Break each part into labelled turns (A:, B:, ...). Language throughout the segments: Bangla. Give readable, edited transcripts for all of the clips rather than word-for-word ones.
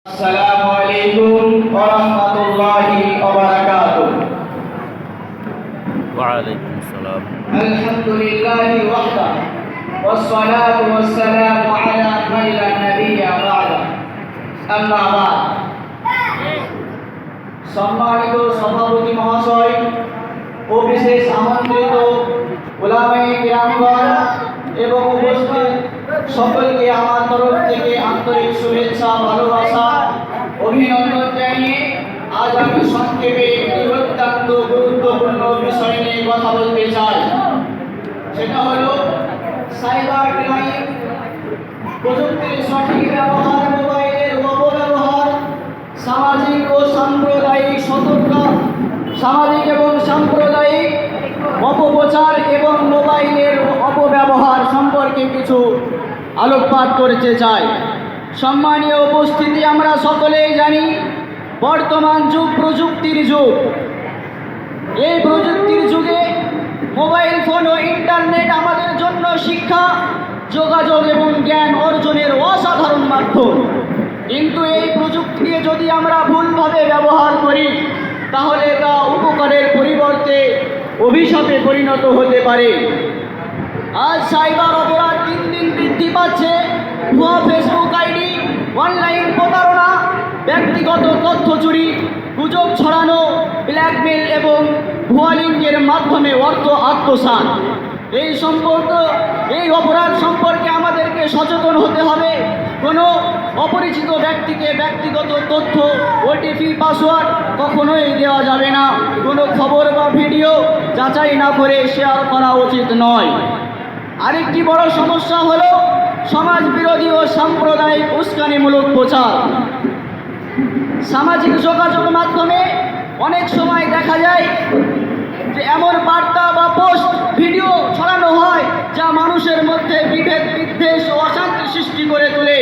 A: Assalamualaikum warahmatullahi wabarakatuh.
B: Waalaikumsalam.
A: Alhamdulillahi wahdah wassalatu wassalamu ala man la nabiyya ba'da. Amma ba'd. সম্মানিত সভাপতি মহাশয় ও বিশেষ আমন্ত্রিত উলামায়ে কিরামগণ এবং উপস্থিত সকলকে আমার তরফ থেকে আন্তরিক শুভেচ্ছা ভালোবাসা অভিনন্দন জানিয়ে আজ আমি সংক্ষেপে একটি অত্যন্ত গুরুত্বপূর্ণ বিষয় নিয়ে কথা বলতে চাই। সেটা হলো সাইবার ক্রাইম, প্রযুক্তির সঠিক ব্যবহার, মোবাইলের অপব্যবহার, সামাজিক ও সাম্প্রদায়িক সতর্কতা, সামাজিক এবং সাম্প্রদায়িক অপপ্রচার এবং মোবাইলের অপব্যবহার সম্পর্কে কিছু আলোকপাত করতে চাই। সম্মানীয় উপস্থিতি, আমরা সকলেই জানি বর্তমান যুগ প্রযুক্তির যুগ। এই প্রযুক্তির যুগে মোবাইল ফোন ও ইন্টারনেট আমাদের জন্য শিক্ষা, যোগাযোগ এবং জ্ঞান অর্জনের অসাধারণ মাধ্যম। কিন্তু এই প্রযুক্তিকে যদি আমরা ভুলভাবে ব্যবহার করি তাহলে তা উপকারের পরিবর্তে অভিশাপে পরিণত হতে পারে। আজ সাইবার অপরাধ দিন দিন বৃদ্ধি পাচ্ছে। ভুয়া ফেসবুক আইডি, অনলাইন প্রতারণা, ব্যক্তিগত তথ্য চুরি, গুজব ছড়ানো, ব্ল্যাকমেল এবং ভুয়া লিঙ্কের মাধ্যমে অর্থ আত্মসাৎ, এই অপরাধ সম্পর্কে আমাদেরকে সচেতন হতে হবে। কোনো অপরিচিত ব্যক্তিকে ব্যক্তিগত তথ্য, ওটিপি, পাসওয়ার্ড কখনোই দেওয়া যাবে না। কোনো খবর বা ভিডিও যাচাই না করে শেয়ার করা উচিত নয়। আরেকটি বড় সমস্যা হলো সমাজ বিরোধী ও সাম্প্রদায়িক উস্কানিমূলক প্রচার। সামাজিক যোগাযোগ মাধ্যমে অনেক সময় দেখা যায় যে এমন বার্তা বা পোস্ট, ভিডিও ছড়ানো হয় যা মানুষের মধ্যে বিভেদ, বিদ্বেষ ও অশান্তি সৃষ্টি করে তোলে।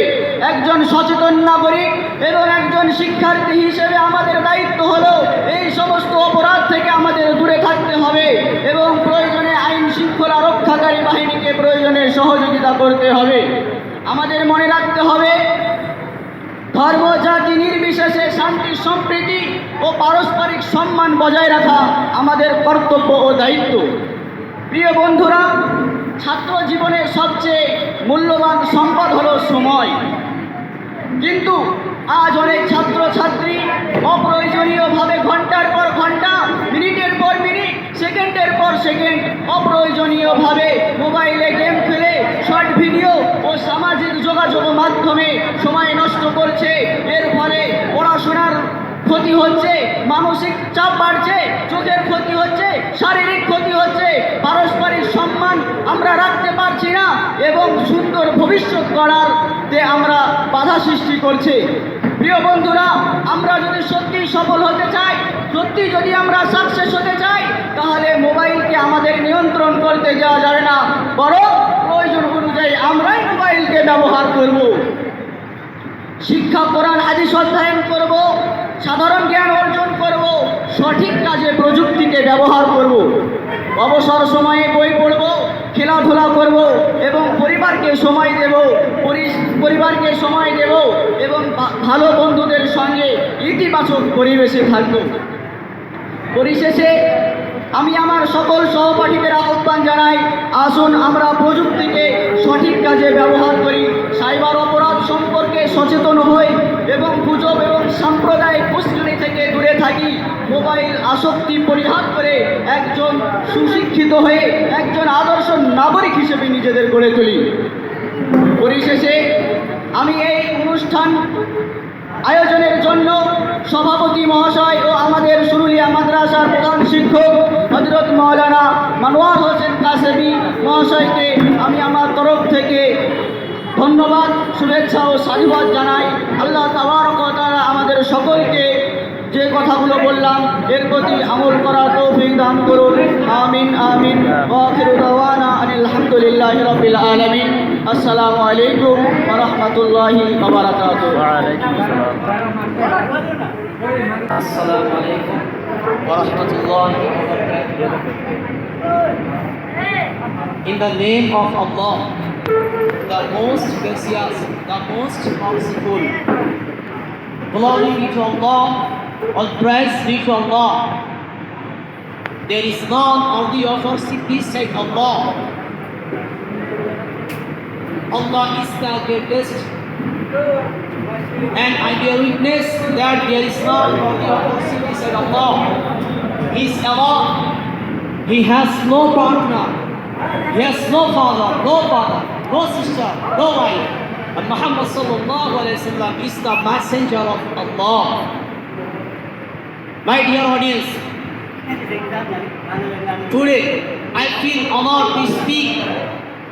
A: একজন সচেতন নাগরিক এবং একজন শিক্ষার্থী হিসেবে আমাদের দায়িত্ব হলো এই সমস্ত অপরাধ থেকে আমাদের দূরে থাকতে হবে এবং প্রয়োজনে আইন শৃঙ্খলা রক্ষাকারী বাহিনীকে প্রয়োজনে সহযোগিতা করতে হবে। আমাদের মনে রাখতে হবে ধর্ম, জাতি নির্বিশেষে শান্তি, সম্প্রীতি ও পারস্পরিক সম্মান বজায় রাখা আমাদের কর্তব্য ও দায়িত্ব। প্রিয় বন্ধুরা, ছাত্র জীবনের সবচেয়ে মূল্যবান সম্পদ হলো সময়। কিন্তু আজ অনেক ছাত্রছাত্রী অপ্রয়োজনীয়ভাবে ঘন্টার পর ঘন্টা, মিনিটের পর মিনিট, সেকেন্ডের পর সেকেন্ড অপ্রয়োজনীয়ভাবে মোবাইলে গেম খেলে, শর্ট ভিডিও ও সামাজিক যোগাযোগ মাধ্যমে সময় নষ্ট করছে। এর ফলে পড়াশোনার ক্ষতি হচ্ছে, মানসিক চাপ বাড়ছে, চোখের ক্ষতি হচ্ছে, শারীরিক ক্ষতি হচ্ছে, পারস্পরিক সম্মান আমরা রাখতে পারছি না এবং সুন্দর ভবিষ্যৎ গড়াতে আমরা বাধা সৃষ্টি করছে। প্রিয় বন্ধুরা, আমরা যদি সত্যি সফল হতে চাই, সত্যি যদি আমরা সাকসেস হতে চাই, তাহলে মোবাইলকে আমাদের নিয়ন্ত্রণ করতে দেওয়া যাবে না, বরং প্রয়োজন অনুযায়ী আমরাই মোবাইলকে ব্যবহার করব। শিক্ষা, কোরআন, হাদিস অধ্যয়ন করব, সাধারণ জ্ঞান অর্জন করব, সঠিক কাজে প্রযুক্তিকে ব্যবহার করব। অবসর সময়ে বই পড়ব, খেলাধুলা করব এবং পরিবারকে সময় দেব এবং ভালো বন্ধুদের সঙ্গে ইতিবাচক পরিবেশে থাকব। পরিশেষে আমি আমার সকল সহপাঠীদের আহ্বান জানাই, আসুন আমরা প্রযুক্তিকে সঠিক কাজে ব্যবহার করি, সাইবার অপরাধ সম্পর্কে সচেতন হই এবং গুজব এবং সাম্প্রদায়িক উস্কানি থেকে দূরে থাকি। মোবাইল আসক্তি পরিহার করে একজন সুশিক্ষিত হয়ে একজন আদর্শ নাগরিক হিসেবে নিজেদের গড়ে তুলি। পরিশেষে আমি এই অনুষ্ঠান আয়োজনের জন্য সভাপতি মহাশয় ও আমাদের সুরুলিয়া মাদ্রাসার প্রধান শিক্ষক হযরত মাওলানা মনোয়ার হোসেন কাসেমি মহাশয়কে আমি আমার তরফ থেকে ধন্যবাদ, শুভেচ্ছা ও সাধুবাদ জানাই। আল্লাহ তাবারক ওয়া তাআলা আমাদের সকলকে যে কথাগুলো বললাম এর প্রতি আমল করার তৌফিক দান করুন। আমিন আমিন। ওয়া আখিরু দাওয়ানা আনিল হামদুলিল্লাহি রাব্বিল আলামিন। আসসালামু আলাইকুম ওয়া রাহমাতুল্লাহি ওয়া বারাকাতুহু।
B: Wa alaikumsalam.
A: Assalamu alaikum wa rahmatullahi wa barakatuh. In the name of Allah, the most gracious, the most merciful. Glory be to Allah, all praise be to Allah. There is none worthy of worship beside Allah. Allah is the greatest, and I bear witness that there is none worthy of worship beside Allah. He is Allah. He has no partner. He has no father, no sister, no wife. And Muhammad sallallahu alaihi wasallam is the messenger of Allah. My dear audience, today I feel honored to speak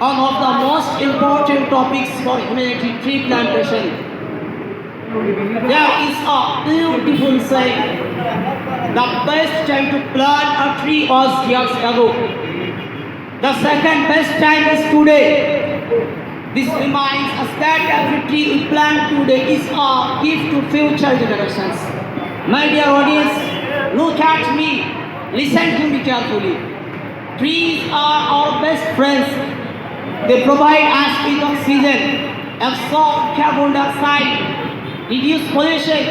A: on one of the most important topics for humanity: tree plantation. There is a beautiful saying: the best time to plant a tree was years ago. The second best time is today. This reminds us that every tree we plant today is a gift to future generations. My dear audience, look at me, listen to me carefully. Trees are our best friends. They provide us with oxygen, absorb carbon dioxide, reduce pollution,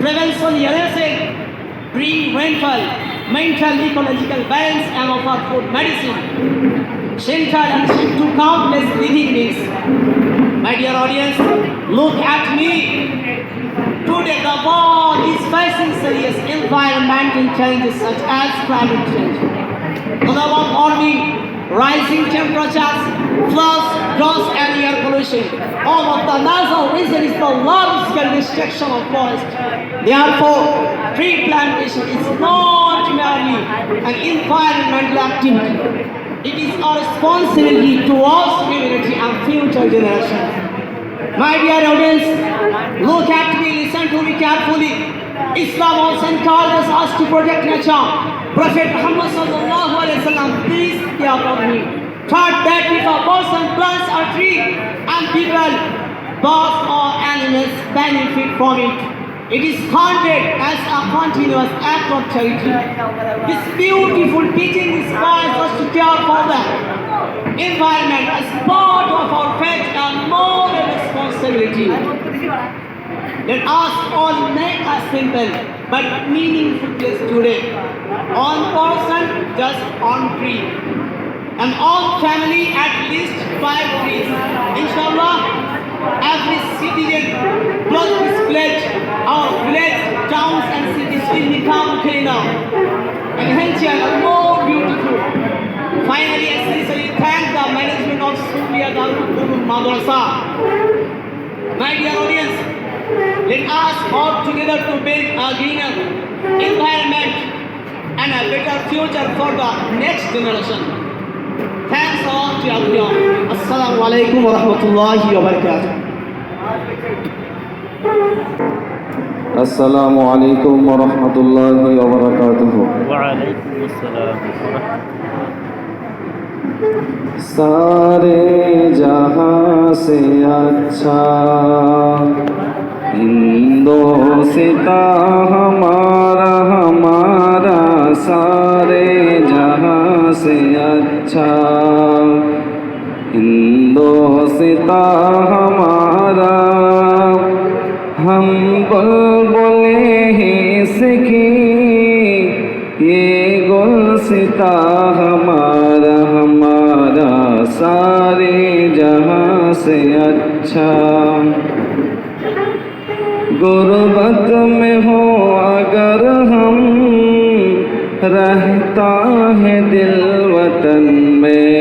A: prevent soil erosion, bring rainfall, maintain ecological balance, and offer food, medicine, shelter, and shade to countless living beings. My dear audience, look at me. Today the world is facing serious environmental challenges such as climate change, global warming, rising temperatures, floods, droughts, and air pollution. All of the major reason is the large-scale destruction of forest. Therefore, tree plantation is not merely an environmental activity. It is our responsibility towards humanity and future generations. My dear audience, look at me, listen to me carefully. Islam also encourages us to protect nature. Prophet Muhammad sallallahu alaihi wasallam, peace be upon him, taught that if a person plants a tree and people, birds or animals benefit from it, it is counted as a continuous act of charity. This beautiful teaching inspires us to care for the environment as part of our faith and moral responsibility. Let us all make a simple but meaningful place today. One person, just one tree. And all family, at least 5 trees. Inshallah, every citizen plus this pledge, our village, towns and cities will become cleaner and healthier and more beautiful. Finally, I sincerely thank the management of Suria Darul Ulum Madrasa. My dear audience, let us work together to build a greener environment and a better future for the next generation. Thanks all to everyone. Assalamu alaikum wa rahmatullahi wa barakatuh.
C: Assalamu alaikum wa rahmatullahi wa barakatuh.
B: وعليكم السلام
C: सारे जहां से अच्छा हिंदोस्ता हमारा हमारा सारे जहां से अच्छा हिंदोस्ता हमारा हम बुलबुले ही सीखी ये गुलसिता हमारा हमारा सारे जहां से अच्छा गुर्बत में हो अगर हम रहता है दिल वतन में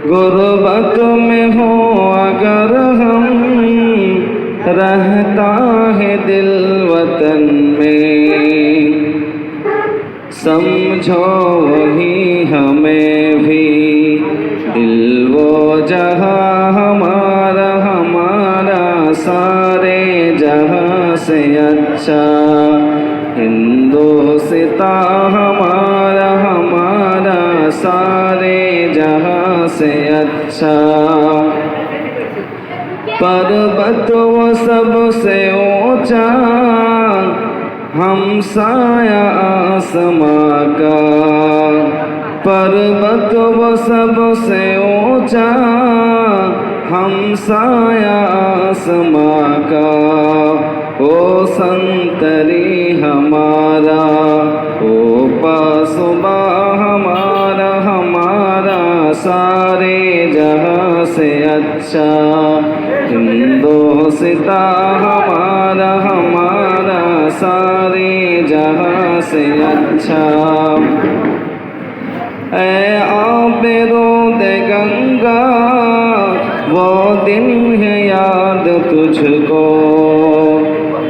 C: गुर्बत में हो अगर हम रहता है दिल वतन में समझो वही हमें भी दिल वो जहां हमारा हमारा सारे जहां से अच्छा हिंदोस्ता हमारा हमारा सारे जहां से अच्छा पर्वत वो सबसे ऊंचा हमसाया आसमां का पर्वत वो सबसे ऊंचा हमसाया आसमां का ओ संतरी हमारा, ओ पासुबा हमारा, हमारा सारे जहां से अच्छा, हिंदोस्ता हमारा, हमारा सारे जहां से अच्छा। ऐ आबिरूद गंगा वो दिन है याद तुझको,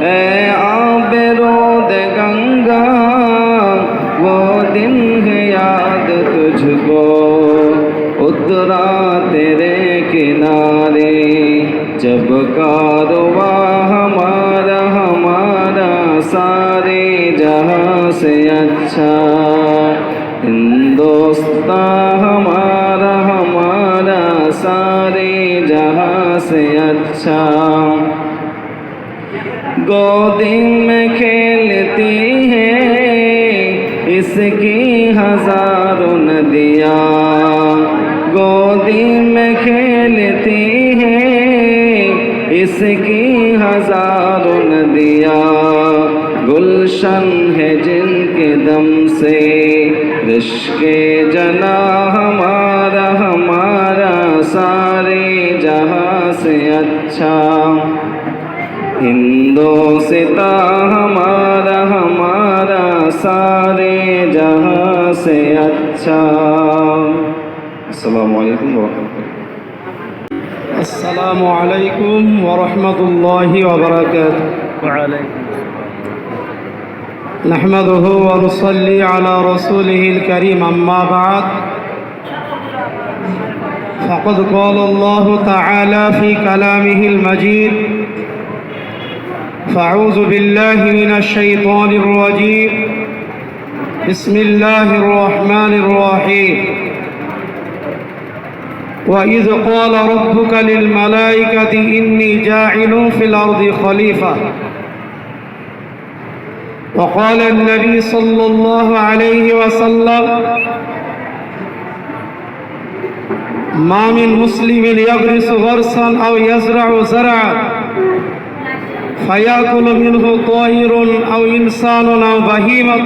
C: ऐ आबिरूद गंगा वो दिन है याद तुझको। उतरा तेरे किनारे जब कारवा हमारा, हमारा सारे जहां से अच्छा, हिंदोस्ता हमारा, हमारा सारे जहां से अच्छा। गोदी में खेलती है इसकी हजारों नदियाँ, गोदी में खेलती है इसकी हजारों नदियाँ। गुलशन है जिनके दम से रिश्के जना हमारा, हमारा सारे जहां से अच्छा, हिंदोस्ता हमारा, हमारा सारे जहां से अच्छा। अस्सलामु अलैकुम वरहमतुल्लाह।
D: अस्सलामु अलैकुम वरहमतुल्लाहि वबरकातुहू। नहमदुहु व नुसल्ली अला रसूलिहिल करीम, अम्मा बाद। फ़क़द क़ाल अल्लाहु तआला फ़ी कलामिहिल मजीद, फ़अऊज़ु बिल्लाहि मिनश शैतानिर रजीम, बिस्मिल्लाहिर रहमानिर रहीम। وإذ قال ربك للملائكة إني جاعل في الأرض خليفة، وقال النبي صلى الله عليه وسلم ما من مسلم يغرس غرسا أو يزرع زرعا فيأكل منه طائر أو إنسان أو بهيمة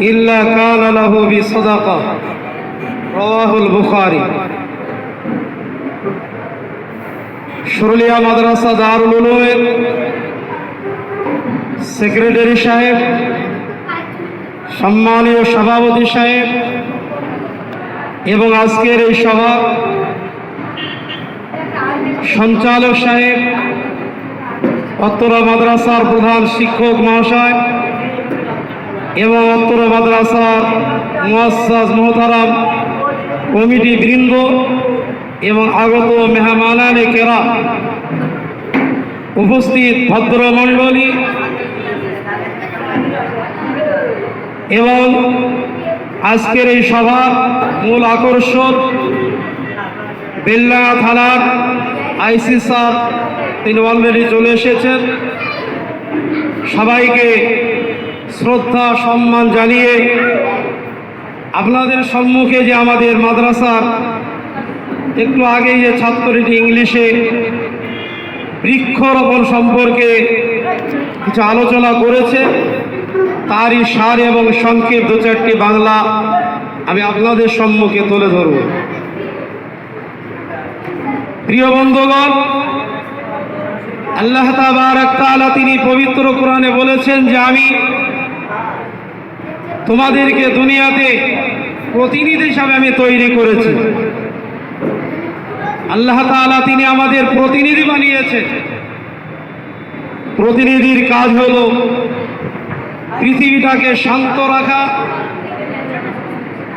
D: إلا كان له بصدقة، রাওয়াহুল বুখারী। শুরুলিয়া মাদ্রাসা দারুল উলুমের সেক্রেটারি সাহেব, সম্মানীয় সভাপতি সাহেব এবং আজকের এই সভা সঞ্চালক সাহেব, অত্র মাদ্রাসার প্রধান শিক্ষক মহাশয় এবং অত্র মাদ্রাসার মুআসসাস মুহতারাম কমিটি বৃন্দ এবং আগত মেহমানানে কেরাম, উপস্থিত ভদ্রমণ্ডলী এবং আজকের এই সভার মূল আকর্ষণ বেলডাঙ্গা থানার আইসি স্যার, তিনি অলরেডি চলে এসেছেন। সবাইকে শ্রদ্ধা সম্মান জানিয়ে আপনাদের সম্মুখে যে আমাদের মাদ্রাসার একটু আগেই যে ছাত্রটি ইংলিশে বৃক্ষরোপণ সম্পর্কে কিছু আলোচনা করেছে, তারই সার এবং সংক্ষেপ দু চারটি বাংলা আমি আপনাদের সম্মুখে তুলে ধরব। প্রিয় বন্ধুগণ, আল্লাহ তাবারক তাআলা তিনি পবিত্র কোরআনে বলেছেন যে আমি তোমাদেরকে দুনিয়াতে প্রতিনিধি হিসাবে আমি তৈরি করেছি। আল্লাহ তাআলা তিনি আমাদের প্রতিনিধি বানিয়েছেন। প্রতিনিধির কাজ হলো পৃথিবীটাকে শান্ত রাখা,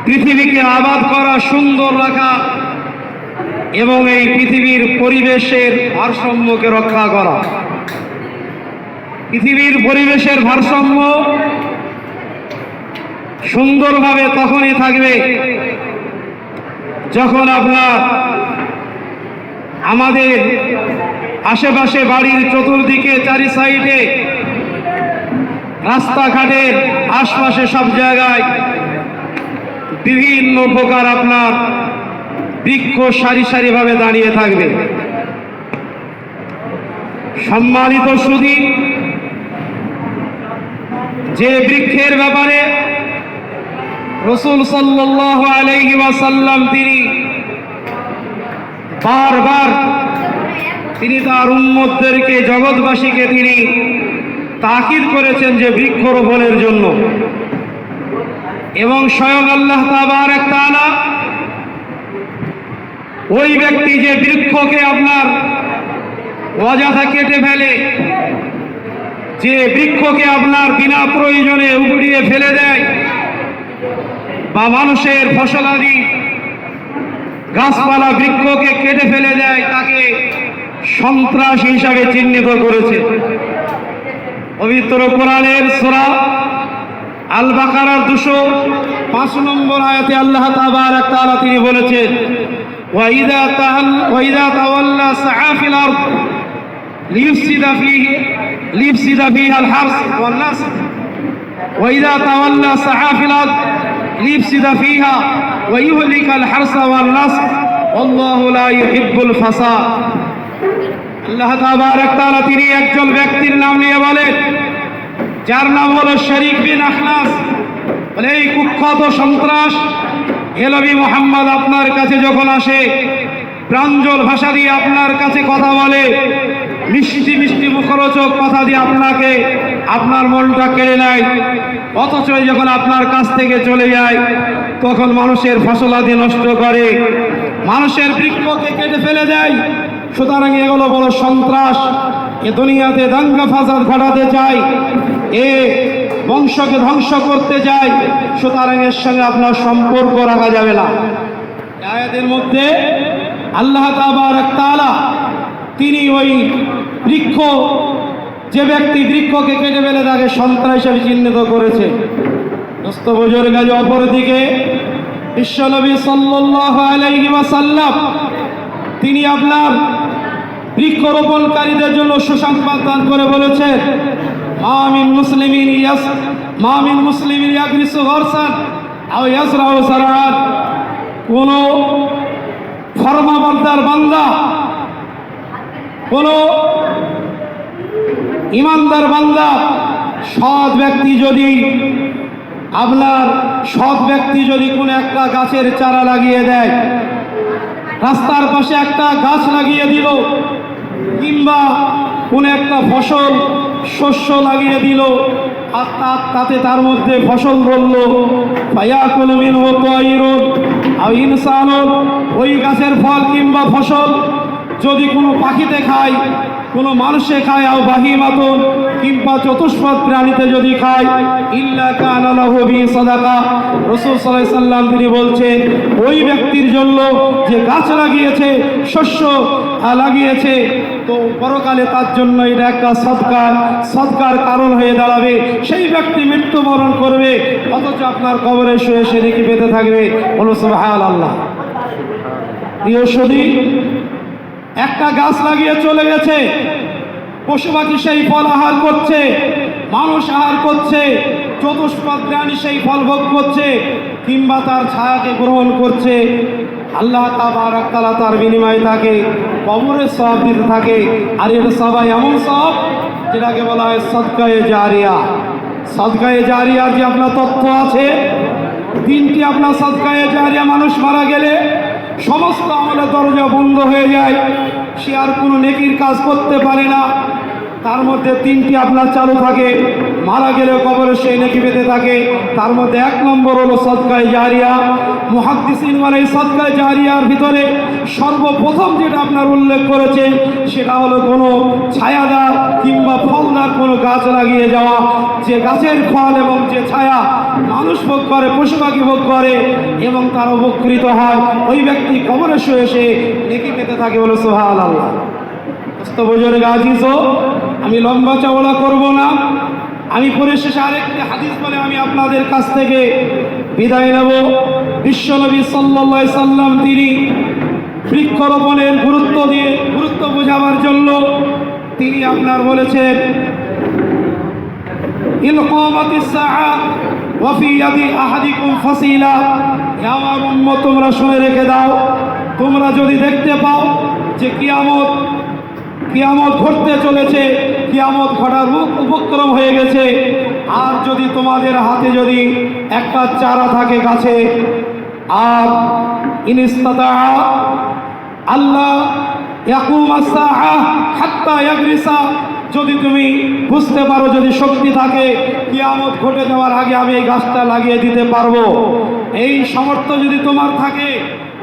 D: পৃথিবীকে আবাদ করা, সুন্দর রাখা এবং এই পৃথিবীর পরিবেশের ভারসাম্যকে রক্ষা করা। পৃথিবীর পরিবেশের ভারসাম্য সুন্দরভাবে তখনই থাকবে যখন আমাদের আশেপাশে বাড়ির চতুর্দিকে চারি সাইডে রাস্তাঘাটের আশপাশে সব জায়গায় বিভিন্ন প্রকার বৃক্ষ সারি সারিভাবে দাঁড়িয়ে থাকবে। সম্মানিত সুধী, যে বৃক্ষের ব্যাপারে রাসূল সাল্লাল্লাহু আলাইহি ওয়াসাল্লাম তিনি বারবার তার উম্মতদেরকে, জগৎবাসীকে তিনি তাকিদ করেছেন যে বৃক্ষরোপণের জন্য, এবং স্বয়ং আল্লাহ তাবারক তাআলা ওই ব্যক্তি যে বৃক্ষকে আপনার অযথা কেটে ফেলে, যে বৃক্ষকে আপনার বিনা প্রয়োজনে উপড়িয়ে ফেলে দেয় বা মানুষের ফসলাদি গাছপালা বৃক্ষকে কেটে ফেলে দেয়, তাকে সন্ত্রাস হিসাবে চিহ্নিত করেছে। পবিত্র কোরআনের সূরা আল বাকারার 205 নম্বর আয়াতে আল্লাহ তাবারক তাআলা তিনি বলেছেন, ওয়াইদা তাওয়াল্লা সাআ ফিল আরদ লিইফসিদা ফিহা আল হারস ওয়ান নাস ওয়াইদা তাওয়াল্লা সাআ ফিল আরদ লিইফসিদা ফিহা ওয়া ইউহলিকাল হারসা ওয়ান নাস আল্লাহু লা ইউহিব্বুল ফাসাদ। আল্লাহ তাবারক তাআলা তিনি একজন ব্যক্তির নাম নিয়ে বলেন, যার নাম হলো শরীক বিন আখনাস। বলে এই কুখ্যাত সন্ত্রাস নবী মুহাম্মদ আপনার কাছে যখন আসে, প্রাঞ্জল ভাষা দিয়ে আপনার কাছে কথা বলে, মিষ্টি মিষ্টি মুখরোচক কথা দিয়ে আপনাকে, আপনার মনটা কেড়ে নেয়, অথচ যখন আপনার কাছ থেকে চলে যায় তখন মানুষের ফসলাদি নষ্ট করে, মানুষের বৃক্ষকে কেটে ফেলে দেয়। সুতরাং এগুলো বড় সন্ত্রাস। এ দুনিয়াতে দাঙ্গা ফাসাদ ঘটাতে চায়, এ বংশকে ধ্বংস করতে চায়। সুতরাং এর সঙ্গে আপনার সম্পর্ক রাখা যাবে না। আয়াতের মধ্যে আল্লাহ তাবারক তাআলা তিনি ওই বৃক্ষ, যে ব্যক্তি বৃক্ষকে কেটে ফেলে তাকে সন্ত্রাস হিসেবে চিহ্নিত করেছে। দোস্ত বুজুর্গ, অপরদিকে বিশ্বনবী সাল্লাল্লাহু আলাইহি ওয়াসাল্লাম তিনি আপনার বৃক্ষরোপণকারীদের জন্য সুসংবাদ দান করে বলেছেন, মা মিন মুসলিমিন ইয়াগরিসু গরসান আও ইয়াজরাউ যারআন। কোন ফরমাবরদার বান্দা, কোন ইমানদার বান্দা, সৎ ব্যক্তি যদি কোনো একটা গাছের চারা লাগিয়ে দেয়, রাস্তার পাশে একটা গাছ লাগিয়ে দিল, কিংবা কোন একটা শস্য লাগিয়ে দিল, আর তাতে তার মধ্যে ফসল ধরলো, ফায়াকুলু মিনহু তায়রুন আও ইনসানুন, ওই গাছের ফল কিংবা ফসল যদি কোনো পাখিতে খায়, কোনো মানুষে খায়, আও বাহিমাতুন, কিংবা চতুষ্পদ প্রাণীতে যদি খায়, ইল্লা কানা লাহু বি সাদাকা। রাসূল সাল্লাল্লাহু আলাইহি সাল্লাম তিনি বলছেন, ওই ব্যক্তির জন্য যে গাছ লাগিয়েছে, শস্য লাগিয়েছে, তো পরকালে তার জন্য এটা একটা সদকার কারণ হয়ে দাঁড়াবে। সেই ব্যক্তি মৃত্যুবরণ করবে, অথচ আপনার কবরে শুয়ে সে নেকি পেতে থাকবে। বলো সুবহানাল্লাহ। প্রিয় সুধী, একটা গাছ লাগিয়ে চলে গেছে, পশু পাখি সেই ফল আহার করছে, মানুষ আহার করছে, চতুষ্পদ প্রাণী সেই ফল ভোগ করছে, কিংবা তার ছায়াকে গ্রহণ করছে। আল্লাহ তাবারক তাআলা তার বিনিময়ে তাকে কবরের সওয়াব দিতে থাকে। আর এর সবাই এমন সওয়াব যেটাকে বলা হয় সদকায়ে জারিয়া। সদকায়ে জারিয়ার যে আপনার তথ্য আছে, 3টি আপনার সদকায়ে জারিয়া, মানুষ মারা গেলে সমস্ত আমলের দরজা বন্ধ হয়ে যায়, সে আর কোনো নেকির কাজ করতে পারে না। তার মধ্যে 3টি আপনার চালু থাকে, মারা গেলে কবরে সেই নেকি পেতে থাকে। তার মধ্যে 1 নম্বর হলো সদকায়ে জারিয়া। মুহাদ্দিসিন বলে এই সদকায়ে জারিয়ার ভিতরে সর্বপ্রথম যেটা আপনার উল্লেখ করেছে সেটা হলো কোনো ছায়াদার কিংবা ফলদার কোনো গাছ লাগিয়ে যাওয়া, যে গাছের ফল এবং যে ছায়া মানুষ ভোগ করে, পশু পাখি ভোগ করে এবং তার উপকৃত হয়, ওই ব্যক্তি কবরে শুয়ে সে নেকি পেতে থাকে। বলে সুবহানাল্লাহ। বুজুর্গ আজিজ, আমি লম্বা চওড়া করব না, আমি পরিশেষে আরেকটি হাদিস বলে আমি আপনাদের কাছ থেকে বিদায় নেব। বিশ্বনবী সাল্লাল্লাহু আলাইহি সাল্লাম তিনি বৃক্ষরোপণের গুরুত্ব বোঝাবার জন্য তিনি আপনার বলেছেন, ইলকামাতিস সাআ ওয়া ফি ইয়াদি আহাদিকুম ফাসিলা। আমার উম্মত, তোমরা শুনে রেখে দাও, তোমরা যদি দেখতে পাও যে কিয়ামত কিয়ামত ঘটতে চলেছে, কিয়ামত ঘটার উপক্রম হয়ে গেছে। আর যদি তোমাদের হাতে যদি একটা চারা থাকে গাছে, আর ইনিস্তাতা আল্লাহ ইয়াকুম আস-সাআহ হাত্তা ইয়াগরিসা, যদি তুমি বুঝতে পারো, যদি শক্তি থাকে কিয়ামত ঘটে যাওয়ার আগে আমি এই গাছটা লাগিয়ে দিতে পারবো, এই সামর্থ্য যদি তোমার থাকে,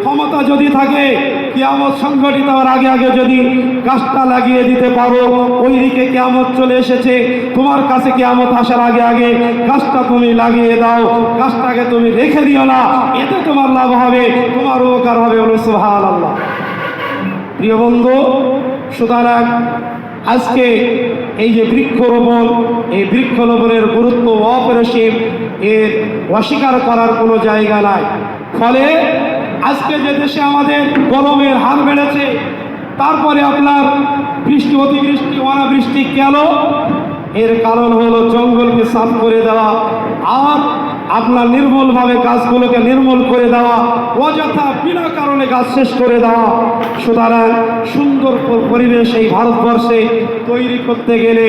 D: ক্ষমতা যদি থাকে, কিয়ামত সংঘটিত হওয়ার আগে আগে যদি গাছটা লাগিয়ে দিতে পারো, ওইদিকে কিয়ামত চলে এসেছে, তোমার কাছে কিয়ামত আসার আগে আগে গাছটা তুমি লাগিয়ে দাও, গাছটাকে তুমি রেখে দিও না, এতে তোমার লাভ হবে, তোমার উপকার হবে। বলো সুবহানাল্লাহ। প্রিয় বন্ধু, সুতরাং আজকে এই যে বৃক্ষরোপণ, এই বৃক্ষরোপণের গুরুত্ব অপরিসীম, এর অস্বীকার করার কোনো জায়গা নাই। ফলে আজকে যে দেশে আমাদের গরমের হার বেড়েছে, তারপরে আপনার বৃষ্টি, অতিবৃষ্টি, অনাবৃষ্টি কেন? এর কারণ হলো জঙ্গলকে সাফ করে দেওয়া আর আপনার নির্মূলভাবে গাছগুলোকে নির্মূল করে দেওয়া, অযথা বিনা কারণে গাছ শেষ করে দেওয়া। সুতরাং সুন্দর পরিবেশ এই ভারতবর্ষে তৈরি করতে গেলে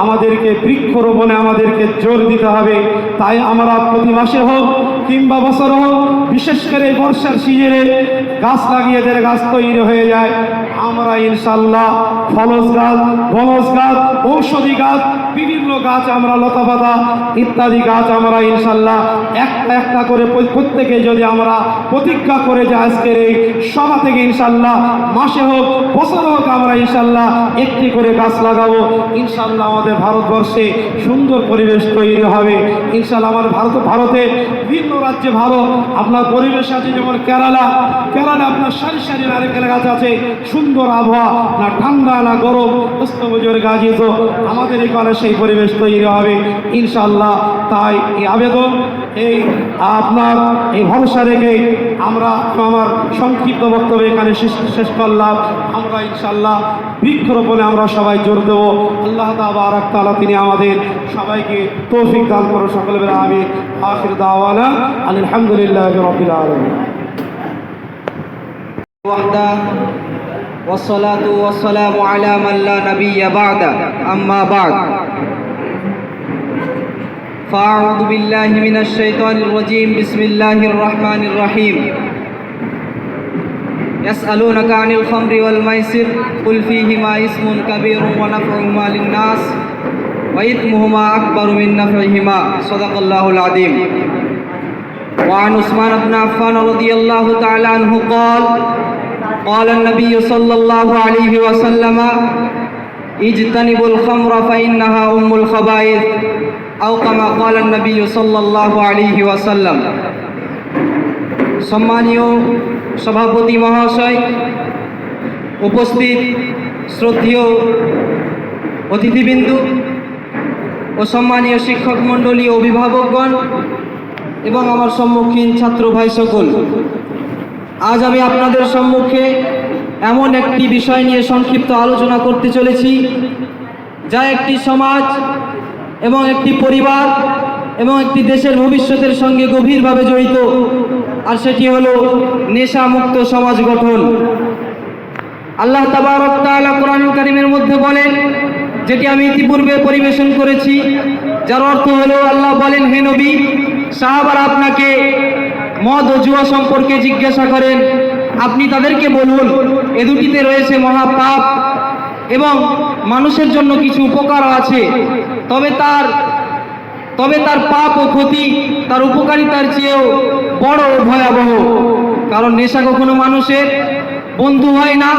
D: আমাদেরকে বৃক্ষরোপণে আমাদেরকে জোর দিতে হবে। তাই আমরা প্রতি মাসে হোক কিংবা বছর হোক, বিশেষ করে এই বর্ষার সিজনে গাছ লাগিয়ে দেয়, গাছ তৈরি হয়ে যায়। আমরা ইনশাল্লাহ ফলস গাছ, বনজ গাছ, ঔষধি গাছ, বিভিন্ন গাছ, আমরা লতাপাতা ইত্যাদি গাছ আমরা ইনশাল্লাহ একটা একটা করে প্রত্যেকে যদি আমরা প্রতিজ্ঞা করে যে আজকের এই সভা থেকে ইনশাল্লাহ মাসে হোক বছর হোক আমরা ইনশাল্লাহ একটি করে গাছ লাগাবো, ইনশাল্লাহ আমাদের ভারতবর্ষে সুন্দর পরিবেশ তৈরি হবে। ইনশাল্লাহ আমার ভারতে বিভিন্ন রাজ্যে ভালো আপনার পরিবেশ আছে, যেমন কেরালা আপনার সারি সারি নারকেল গাছ আছে, সুন্দর আবহাওয়া, না ঠান্ডা না গরম, অস্তবজোর গাছ, তো আমাদের এখানে সেই পরিবেশ তৈরি হবে ইনশাল্লাহ। তাই এই আবেদন, এই আপনার এই ভরসা রেখে আমরা আমার সংক্ষিপ্ত বক্তব্য এখানে শেষ করলাম। আমরা ইনশাল্লাহ বৃক্ষরোপণে আমরা সবাই জোর দেবো। আল্লাহ তাবারাক তাআলা তিনি আমাদের সবাইকে তৌফিক দান করুন। সকলে বলে আমিন। আখির দাওয়ানা আলহামদুলিল্লাহি রাব্বিল আলামিন।
A: والصلاة والسلام على من لا نبي بعد أما بعد فأعوذ بالله من الشيطان الرجيم بسم الله الرحمن الرحيم يسألونك عن الخمر والميسر قل فيهما اسم كبير ونفعهما للناس وإثمهما أكبر من نفعهما صدق الله العظيم وعن عثمان بن عفان رضي الله تعالى عنه قال النبي صلى الله عليه وسلم اجتنبوا الخمر فإنها أم الخبائث أو كما قال النبي صلى الله عليه وسلم। সম্মানীয় সভাপতি মহাশয়, উপস্থিত শ্রদ্ধেয় অতিথিবৃন্দ ও সম্মানীয় শিক্ষক মণ্ডলী, অভিভাবকগণ এবং আমার সম্মুখীন ছাত্র ভাই সকল, আজ আমি আপনাদের সম্মুখে এমন একটি বিষয় নিয়ে সংক্ষিপ্ত আলোচনা করতে চলেছি, যা একটি সমাজ এবং একটি পরিবার এবং একটি দেশের ভবিষ্যতের সঙ্গে গভীরভাবে জড়িত, আর সেটি হলো নেশামুক্ত সমাজ গঠন। আল্লাহ তাবারক তাআলা কোরআনুল কারীমের মধ্যে বলেন, যেটি আমি ইতিপূর্বে পরিবেশন করেছি, যার অর্থ হলো আল্লাহ বলেন, হে নবী, সাহাবারা আপনাকে মদ ও জুয়া সম্পর্কে জিজ্ঞাসা করেন, আপনি তাদেরকে বলুন এ দুটিতে রয়েছে মহাপাপ এবং মানুষের জন্য কিছু উপকার আছে, তবে তার পাপ ও ক্ষতি তার উপকারিতার চেয়েও বড় ও ভয়াবহ। কারণ নেশা কখনো মানুষের বন্ধু হয় না।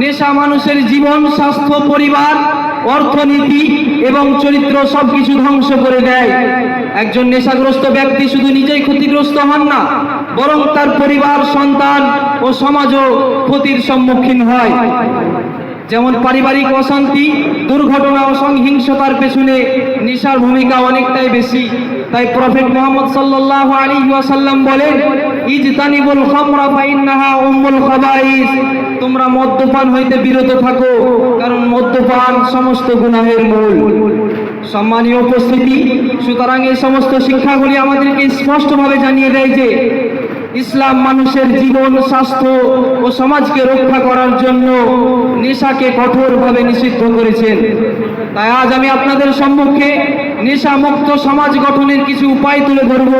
A: নেশা মানুষের জীবন, স্বাস্থ্য, পরিবার, অর্থনীতি এবং চরিত্র সবকিছু ধ্বংস করে দেয়। একজন নেশাগ্রস্ত ব্যক্তি শুধু নিজেই ক্ষতিগ্রস্ত হন না, বরং তার পরিবার, সন্তান ও সমাজও ক্ষতির সম্মুখীন হয়। যেমন পারিবারিক অশান্তি, দুর্ঘটনা ও সহিংসতার পেছনে নেশার ভূমিকা অনেকটাই বেশি। তাই প্রফেট মুহাম্মদ সাল্লাল্লাহু আলাইহি ওয়াসাল্লাম বলেন, ইজতানিবুল খামরা ফাইন্নাহা উম্মুল খাবাইস, তোমরা মদ্যপান হইতে বিরত থাকো, কারণ মদ্যপান সমস্ত গুনাহের মূল। সম্মানীয় উপস্থিতি, সুতরাং এই সমস্ত শিক্ষাগুলি আমাদেরকে স্পষ্টভাবে জানিয়ে দেয় যে
D: ইসলাম মানুষের জীবন, স্বাস্থ্য ও সমাজকে রক্ষা করার জন্য নেশাকে কঠোরভাবে নিষিদ্ধ করেছেন। তাই আজ আমি আপনাদের সম্মুখে নেশামুক্ত সমাজ গঠনের কিছু উপায় তুলে ধরব।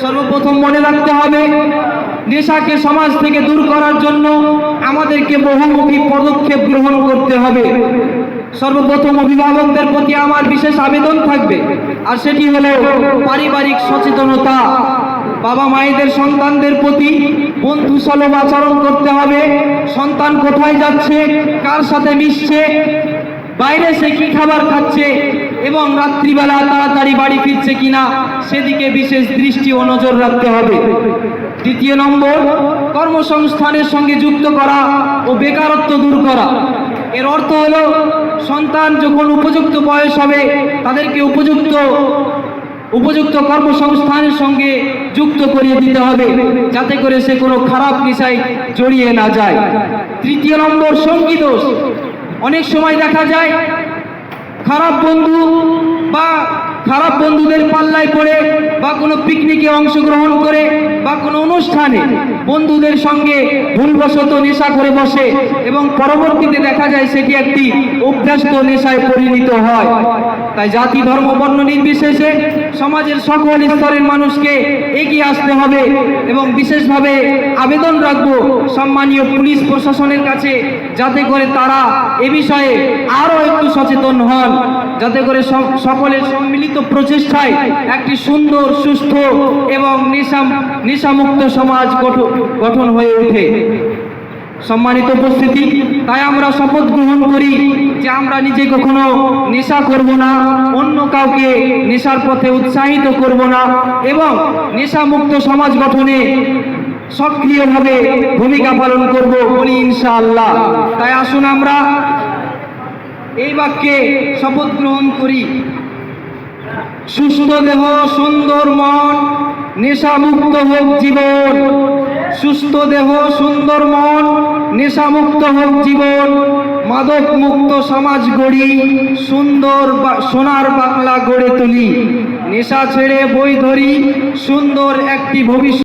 D: সর্বপ্রথম মনে রাখতে হবে, নেশাকে সমাজ থেকে দূর করার জন্য আমাদেরকে বহুমুখী পদক্ষেপ গ্রহণ করতে হবে। সর্বপ্রথম অভিভাবকদের প্রতি আমার বিশেষ আবেদন থাকবে, আর সেটি হলো পারিবারিক সচেতনতা। বাবা মায়েদের সন্তানদের প্রতি বন্ধুসুলভ আচরণ করতে হবে। সন্তান কোথায় যাচ্ছে, কার সাথে মিশছে, বাইরে সে কি খাবার খাচ্ছে এবং রাত্রিবেলা তাড়াতাড়ি বাড়ি ফিরছে কিনা সেদিকে বিশেষ দৃষ্টি ও নজর রাখতে হবে। দ্বিতীয় নম্বর, কর্মসংস্থানের সঙ্গে যুক্ত করা ও বেকারত্ব দূর করা। এর অর্থ হলো সন্তান যখন উপযুক্ত বয়স হবে তাদেরকে উপযুক্ত কর্মসংস্থানের সঙ্গে যুক্ত করিয়ে দিতে হবে, যাতে করে সে কোনো খারাপ নেশায় জড়িয়ে না যায়। তৃতীয় নম্বর, সঙ্গী দোষ। অনেক সময় দেখা যায় খারাপ বন্ধুদের পাল্লায় পড়ে বা কোনো পিকনিকে অংশগ্রহণ করে বা কোনো অনুষ্ঠানে বন্ধুদের সঙ্গে ভুলবশত নেশা করে বসে এবং পরবর্তীতে দেখা যায় সেটি একটি অভ্যস্ত নেশায় পরিণত হয়। তাই জাতি, ধর্ম, বর্ণ নির্বিশেষে সমাজের সকল স্তরের মানুষকে এগিয়ে আসতে হবে এবং বিশেষভাবে আবেদন রাখবো সম্মানীয় পুলিশ প্রশাসনের কাছে, যাতে করে তারা এ বিষয়ে আরও একটু সচেতন হন, যাতে করে সকলের সম্মিলিত প্রচেষ্টায় একটি সুন্দর, সুস্থ এবং নেশামুক্ত সমাজ গঠন হয়ে ওঠে। সম্মানিত উপস্থিতি, তাই আমরা শপথ গ্রহণ করি যে আমরা নিজে কখনো নেশা করব না, অন্য কাউকে নেশার পথে উৎসাহিত করব না এবং নেশামুক্ত সমাজ গঠনে সক্রিয়ভাবে ভূমিকা পালন করব বলি ইনশাআল্লাহ। তাই আসুন আমরা এই বাক্যে শপথ গ্রহণ করি। সুস্থ দেহ, সুন্দর মন, নেশামুক্ত হোক জীবন। সুস্থ দেহ, সুন্দর মন, নেশামুক্ত হোক জীবন। মাদক মুক্ত সমাজ গড়ি, সুন্দর সোনার বাংলা গড়ে তুলি। নেশা ছেড়ে বই ধরি, সুন্দর একটি ভবিষ্যৎ